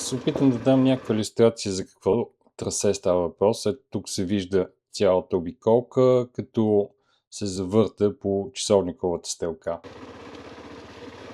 се опитам да дам някаква илюстрация за какво трасе става въпрос. Ето тук се вижда цялата обиколка, като се завърта по часовниковата стрелка.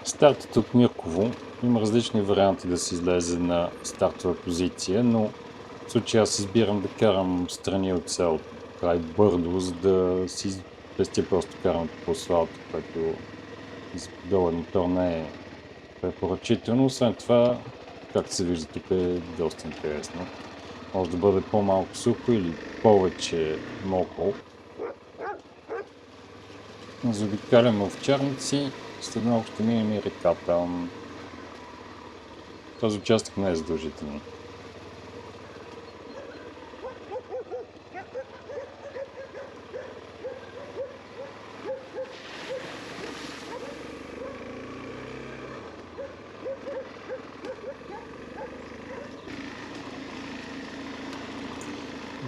Стартът от Мирково има различни варианти да се излезе на стартова позиция, но в случая аз избирам да карам страни от селото, край Бърдо, за да си спестя просто карането по асфалта, което за подобен мотор не е препоръчително. Освен това, както се вижда тук, е доста интересно. Може да бъде по-малко сухо или повече мокро. Заобикаляме овчарници, след малко ще минем и реката. Този участък не е задължителен.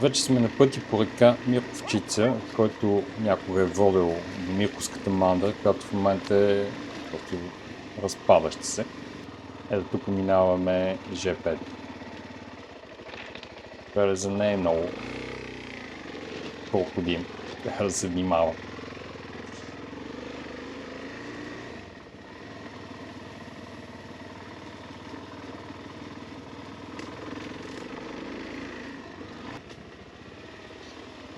Вече сме на пъти по река Мирковчица, който някога е водил до Мирковската мандра, която в момента е просто разпадаща се. Ето тук минаваме ЖП. Белеза не е много проходим, трябва да се внимава.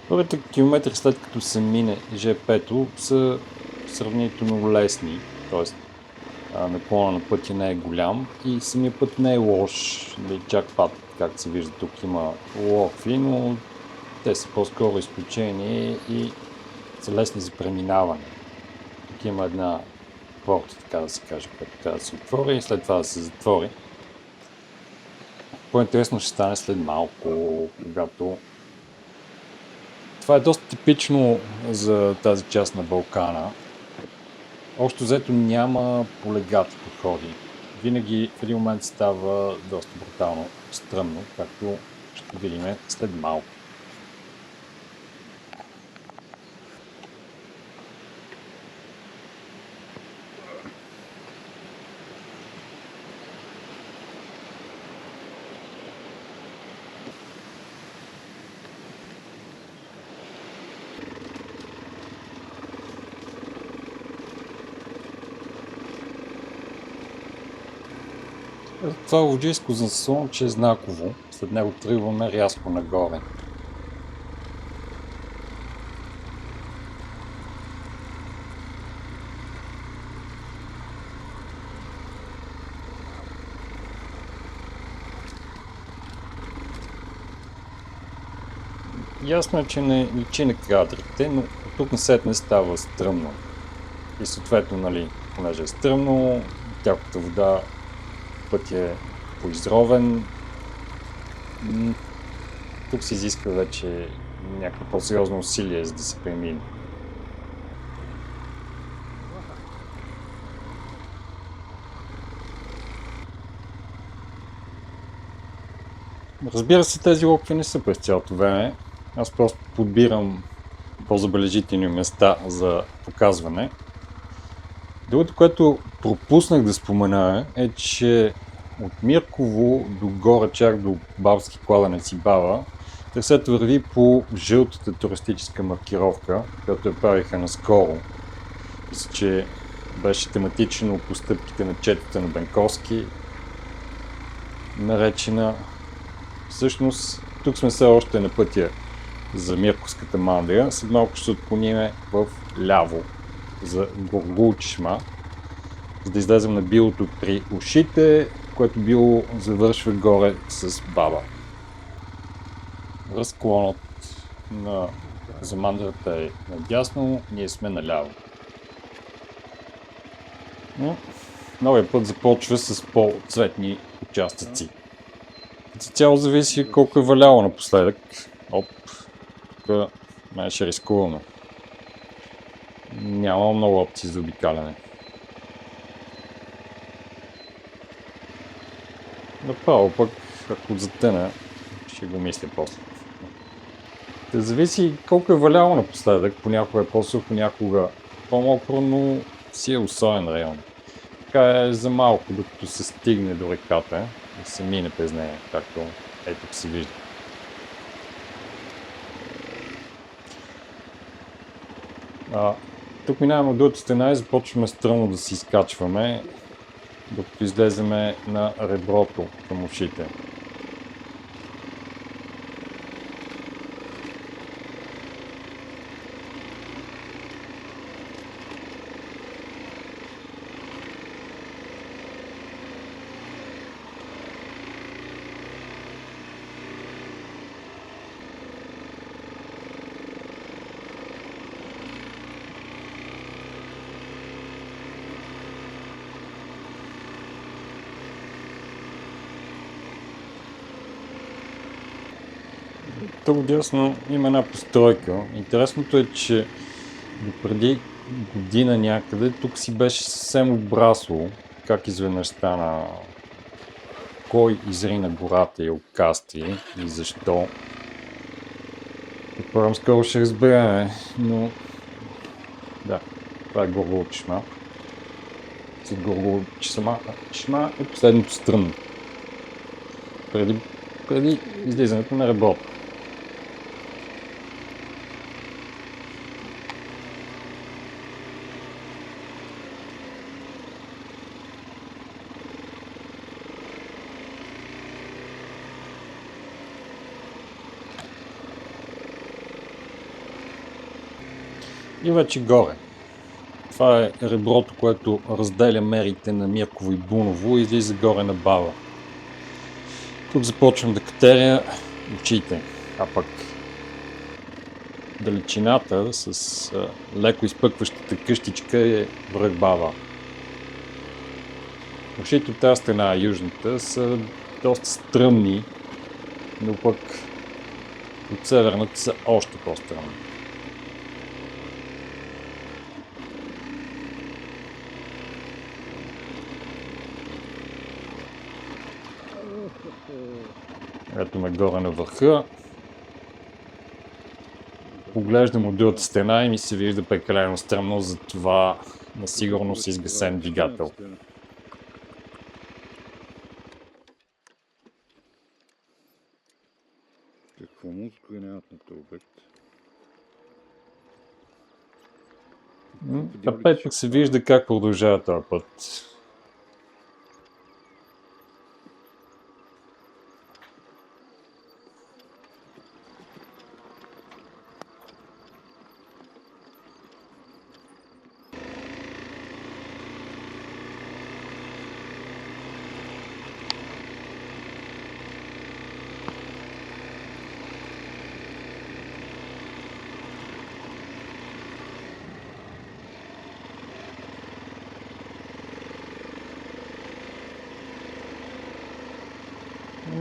Първите километри след като се мине ЖП-то са сравнително лесни, т.е. наклона на пътя не е голям и самия път не е лош, чак пат, както се вижда тук има локви, но те са по-скоро изключение и са лесни за преминаване. Тук има една порта, така да се каже, която трябва да се отвори и след това да се затвори. По-интересно ще стане след малко, когато... Това е доста типично за тази част на Балкана. Общо взето няма полегати подходи. Винаги в един момент става доста брутално стръмно, както ще видим след малко. Това лоджийско заслонче е знаково, след него тръгваме рязко нагоре. Ясно е, че не личи на кадрите, но тук насетне става стръмно. И съответно, понеже е стръмно, тяхната вода, път е поизровен. Тук се изисква вече някакво по-сериозно усилие, за да се премине. Разбира се, тези локви не са през цялото време. Аз просто подбирам по-забележителни места за показване. Другото, което пропуснах да спомена е, че от Мирково до горе, чак до Бабски кладенец и Баба, трасето върви по жълтата туристическа маркировка, която я правиха наскоро. Мисля, че беше тематично по стъпките на четата на Бенковски, наречена. Всъщност, тук сме все още на пътя за Мирковската мандра. След малко ще се отклониме в ляво за Горгулчишма, за да излезем на билото при ушите, което било завършва горе с Баба. Разклонът за мандрата е надясно, ние сме наляво. Новия път започва с по-цветни участъци. За цяло зависи колко е валяло напоследък. Тук беше рискувано. Няма много опции за обикаляне. Направо пък, ако затъна, ще го мисля после. Да зависи колко е валяло напоследък. Понякога е по-сухо, понякога по-мокро, но си е особен район. Така е за малко, докато се стигне до реката. да се мине през нея, както ето се вижда. Тук минаваме от другата стена и започваме стръмно да си изкачваме, докато излеземе на реброто към ушите. Тук дясно има една постройка. Интересното е, че допреди година някъде тук си беше съвсем обрасло. Как изведнъж стана, кой изрина гората и окастри и защо. Предполагам, скоро ще разбереме, но да, това е Горгова чешма. След Горгова чешма е последното стръмно. Преди излизането на реброто. И вече горе. Това е реброто, което разделя мерите на Мирково и Буново и излиза горе на Бала. Тук започвам да катеря очите, а пък далечината с леко изпъкващата къщичка е връх Бала. Ушите от тази страна, южната, са доста стръмни, но пък от северната са още по-стръмни. Ето ме горе на върха. Поглеждам от другата стена и ми се вижда прекалено стръмно, затова на сигурност изгасен двигател. Какво му ускореняват на този обект? Напред пък се вижда как продължава този път.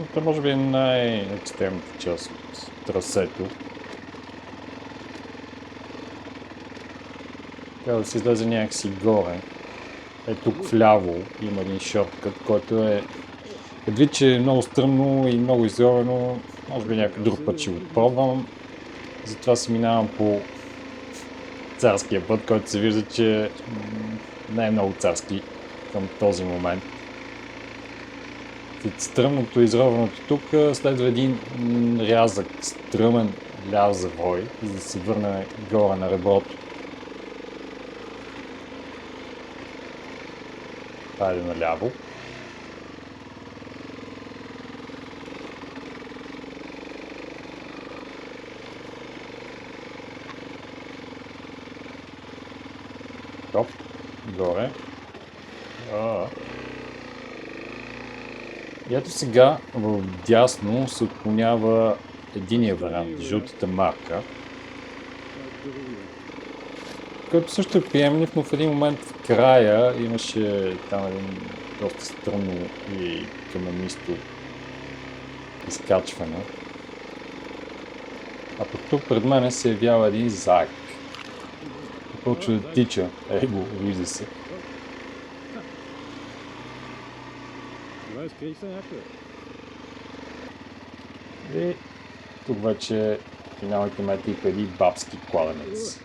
Това може би е най-екстремната част от трасето. Трябва да се излезе някакси горе. Е тук вляво има един шорткът, който е... Предвид, че е много стръмно и много изровено, може би някакъв друг път ще го пробвам. Затова се минавам по царския път, който се вижда, че не е много царски към този момент. След стръмното и изровеното тук следва един рязък, стръмен ляв завой, за да се върне горе на реброто. Хайде наляво. Топ, горе. И ето сега в дясно се отклонява единия вариант, жълтата марка, който също е приемлив, но в един момент в края имаше там един доста стръмно и каменисто изкачване. А пък тук пред мене се явява един заек. Почва да тича, его, вижда се. И тук вече финалните метри преди бабски кладенец.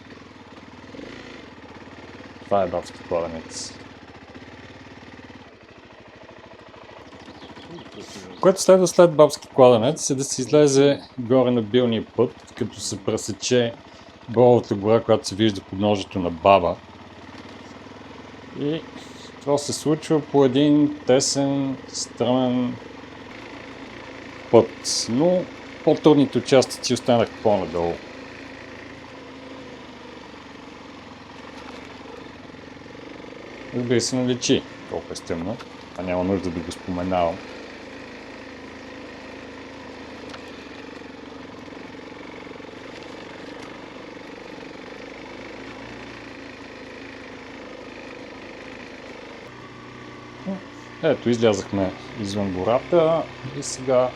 Това е бабски кладенец. Което следва след бабски кладенец е да се излезе горе на билния път, като се пресече Боровата гора, която се вижда под ножето на баба. И това се случва по един тесен, стръмен път, но по-трудните участъци останаха по-надолу. Разбира се, не личи колко е стъмно, а няма нужда да го споменавам. Ето, излязахме извън гората и сега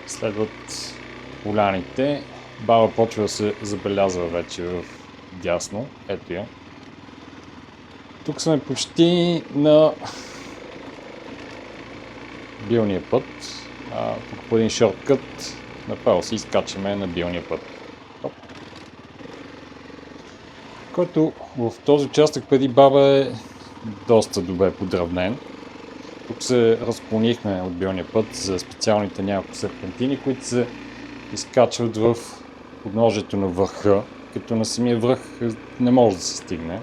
следват поляните. Баба почва да се забелязва вече в дясно. Ето я. Тук сме почти на билния път. Тук по един шорткът направо си изкачаме на билния път. Оп. Който в този участък преди баба е доста добре подравнен. Тук се разклонихме от билния път за специалните няколко серпентини, които се изкачват в подножието на върха, като на самия връх не може да се стигне,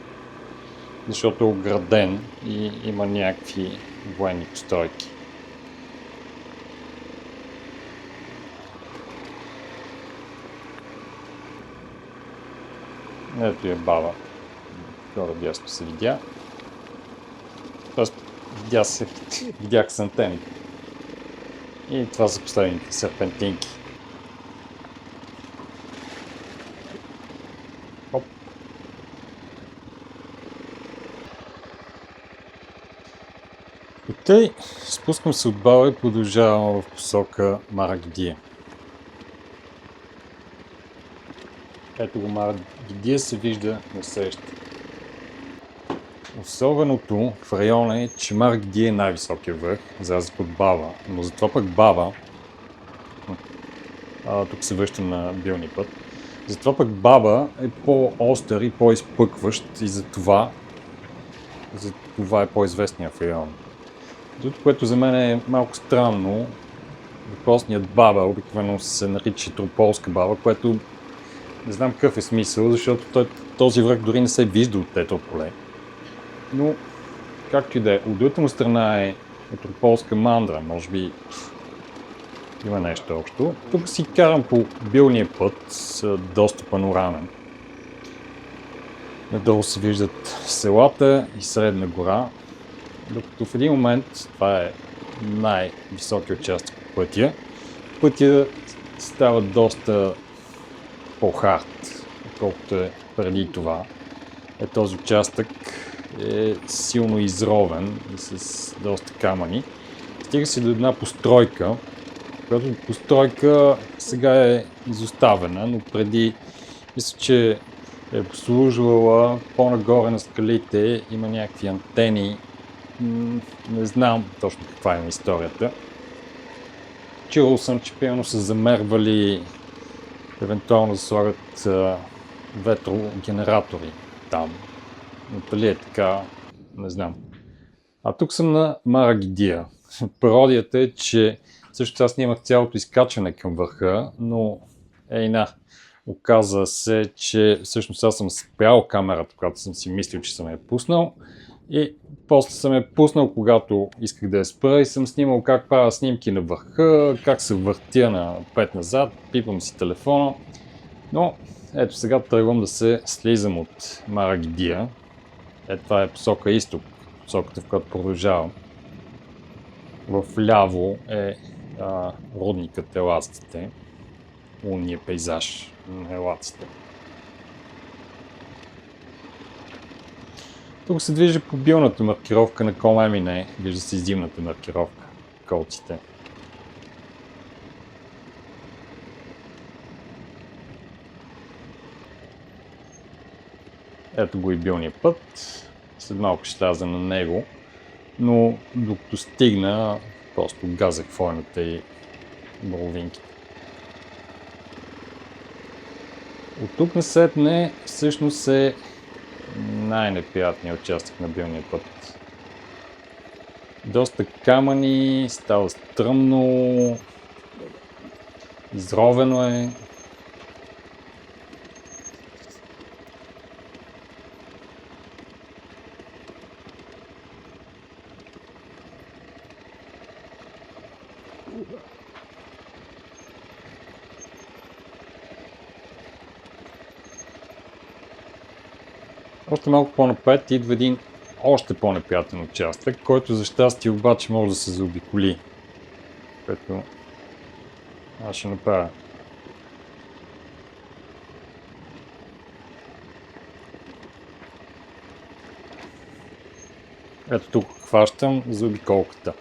защото е ограден и има някакви военни постройки. Ето е баба. Горе дясно се видя. Тоест, видях с антените. И това са последните серпентинки. Оп. И тъй, спускам се от баба и продължавам в посока Марагидия. Ето го Марагидия се вижда насреща. Особеното в района е, че Марагидия е най-високия връх, за разлика от Баба, но затова пък Баба, тук се връщам на билния път, затова пък Баба е по-остър и по-изпъкващ и затова е по-известния в района. Другото, което за мен е малко странно, въпросният Баба обикновено се нарича Трополска Баба, което не знам какъв е смисъл, защото този връх дори не се вижда от Тетро поле. Но, както и да е, от другата му страна е Трополска мандра, може би има нещо общо. Тук си карам по билния път, доста панорамен. Надолу се виждат селата и средна гора, докато в един момент, това е най-високият участък от пътя, пътя става доста по-хард, отколкото е преди това. Този участък е силно изровен и с доста камъни. Стига се до една постройка, която постройка сега е изоставена, но преди мисля, че е послужвала по-нагоре на скалите, има някакви антени, не знам точно каква е историята. Чувал съм, че пълно са замервали евентуално да слагат ветрогенератори там. Но дали е така, не знам. А тук съм на Марагидия. Пародията е, че също аз снимах цялото изкачване към върха, но оказа се, че всъщност аз съм спрял камерата, когато съм си мислил, че съм я пуснал. И после съм я пуснал, когато исках да я спра и съм снимал как правя снимки на върха, как се въртя напред назад, пипам си телефона. Но ето сега тръгвам да се слизам от Марагидия. Това е посока изток, посоката в която продължавам. В ляво е рудникът Елаците, лунния пейзаж на Елаците. Тук се движи по билната маркировка на Колемине, вижда се зимната маркировка, колците. Ето го и билния път, след малко ще сляза на него, но докато стигна, просто газах фойната и боровинките. От тук насетне всъщност е най-неприятният участък на билния път. Доста камъни, става стръмно, изровено е. Още малко по-напред идва един още по-неприятен участък, който за щастие обаче може да се заобиколи, което аз ще направя. Ето тук хващам заобиколката.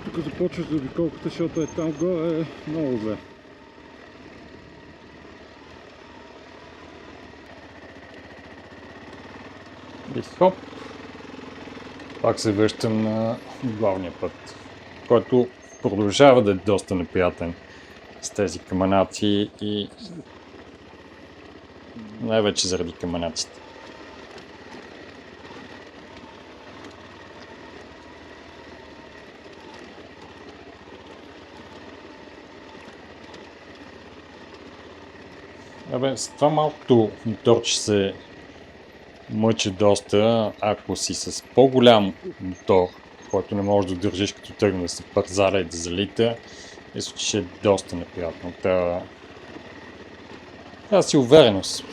Тук започваш заобиколката, защото е там горе много зле. И хоп, пак се връщам на главния път, който продължава да е доста неприятен с тези камънаци и най-вече заради камънаците. С това малкото моторче се мъчи доста, ако си с по-голям мотор, който не можеш да държиш като тръгне да се парзаля и да залита, мисля, че ще е доста неприятно. Трябва си увереност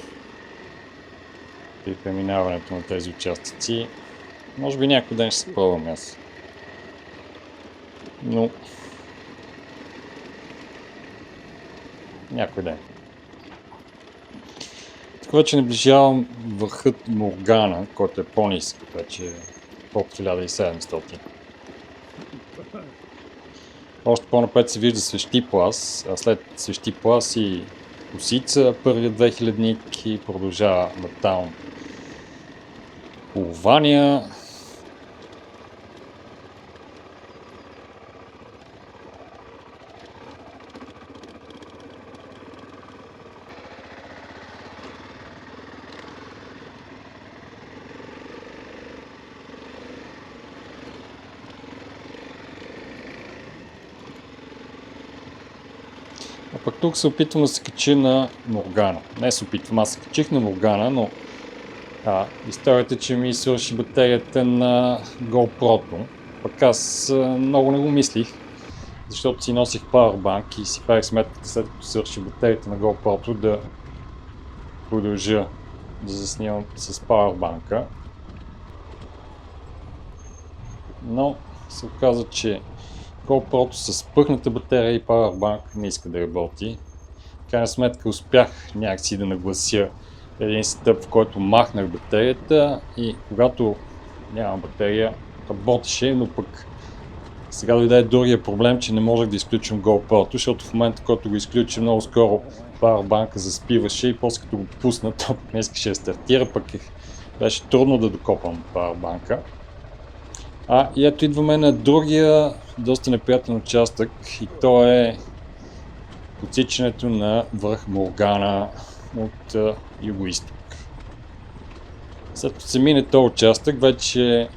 при преминаването на тези участъци. Може би някой ден ще се пробвам аз. Но някой ден. Тук вече наближавам върхът Моргана, който е по-нисък, вече под 1700. Още по-напред се вижда Свещи плас, а след Свещи плас и Косица, първият 2000-ник и продължава натам Полования. А пък тук се опитвам да се качи на Моргана. Не се опитвам, аз се качих на Моргана, но историята е, че ми свърши батерията на GoPro-то. Пък аз много не го мислих, защото си носих Powerbank и си правих сметката, след като свърши батерията на GoPro-то, да продължа да заснимам с Powerbank-а. Но се оказа, че GoPro-то с пъхната батерия и Powerbank не иска да работи. В крайна сметка успях някакси да наглася един стъп, в който махнах батерията и когато нямам батерия работеше, но пък сега дойде другия проблем, че не можех да изключим GoPro-то, защото в момента, който го изключи много скоро Powerbank-а заспиваше и после като го пусна, то не искаше да стартира, пък беше трудно да докопам Powerbank-а. И ето идваме на другия доста неприятен участък и то е подсичането на връх Моргана от юго-исток. След като се мине този участък, вече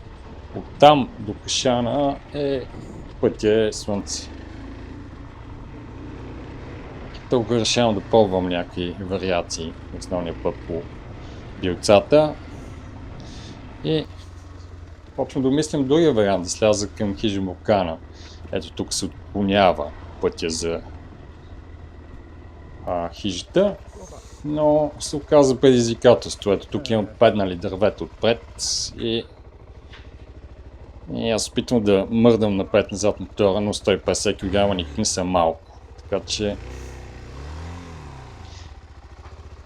оттам до Кашана пътя е слънце. Тук решавам да пробвам някакви вариации на основния път по билцата и почвам да мислям другия вариант, да сляза към хижа Моргана. Ето тук се отклонява пътя за хижата, но се оказа предизвикателство. Ето тук имам паднали дървета отпред и аз опитвам да мърдам напред-назад мотора, но 150 кг никак не са малко. Така че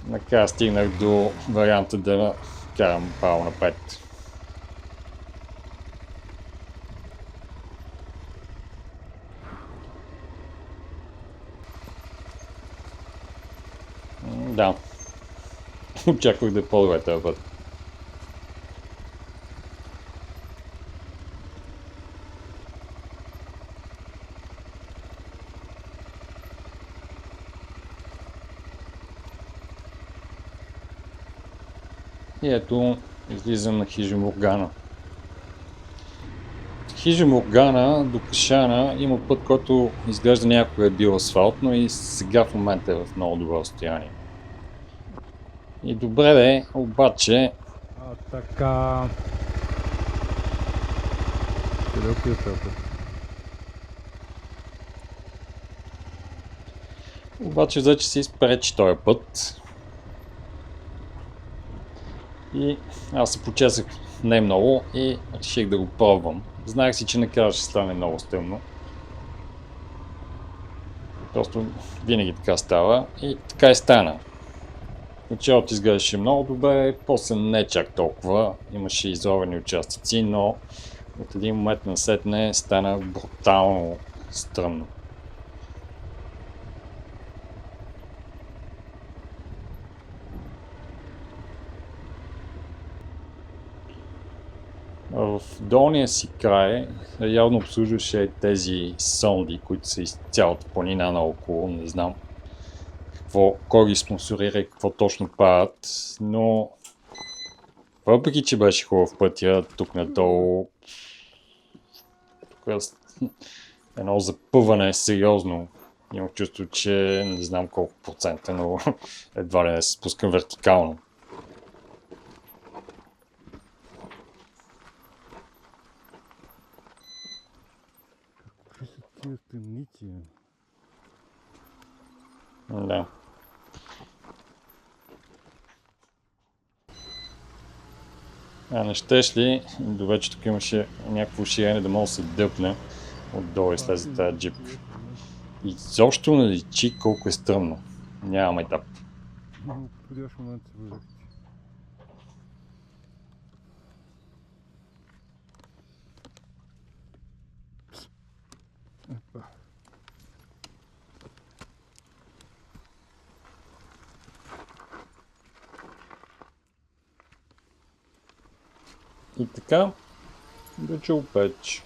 накрая стигнах до варианта да карам право напред. Да, очаквах да е по-добре този път. И ето, излизам на хижа Моргана. Хижа Моргана до Кашана има път, който изглежда някога е бил асфалт, но и сега в момента е в много добро състояние. И добре де, обаче Така. Къде отиде този път? взе, че се изпречи този път. И аз се почесах не много и реших да го пробвам. Знаех си, че накрая ще стане много стръмно. Просто винаги така става и така и стана. В началото изглеждаше много добре, после не чак толкова. Имаше изорвани участъци, но от един момент насетне стана брутално стръмно. В долния си край явно обслужваше тези сонди, които са из цялата планина наоколо. Не знам кой ги спонсорира и какво точно правят, но въпреки, че беше хубав пътя, тук надолу едно запъване е сериозно. Имам чувство, че не знам колко процента, но едва ли не се спускам вертикално. Какви са тия стъмници? Да. Не щеш ли, добре, че тук имаше някакво ширене да мога да се дъпне отдолу и слезе тази джипка. И изобщо не личи колко е стръмно. Няма етап. Много подходящ момент се върви. И така, до Чулпеч.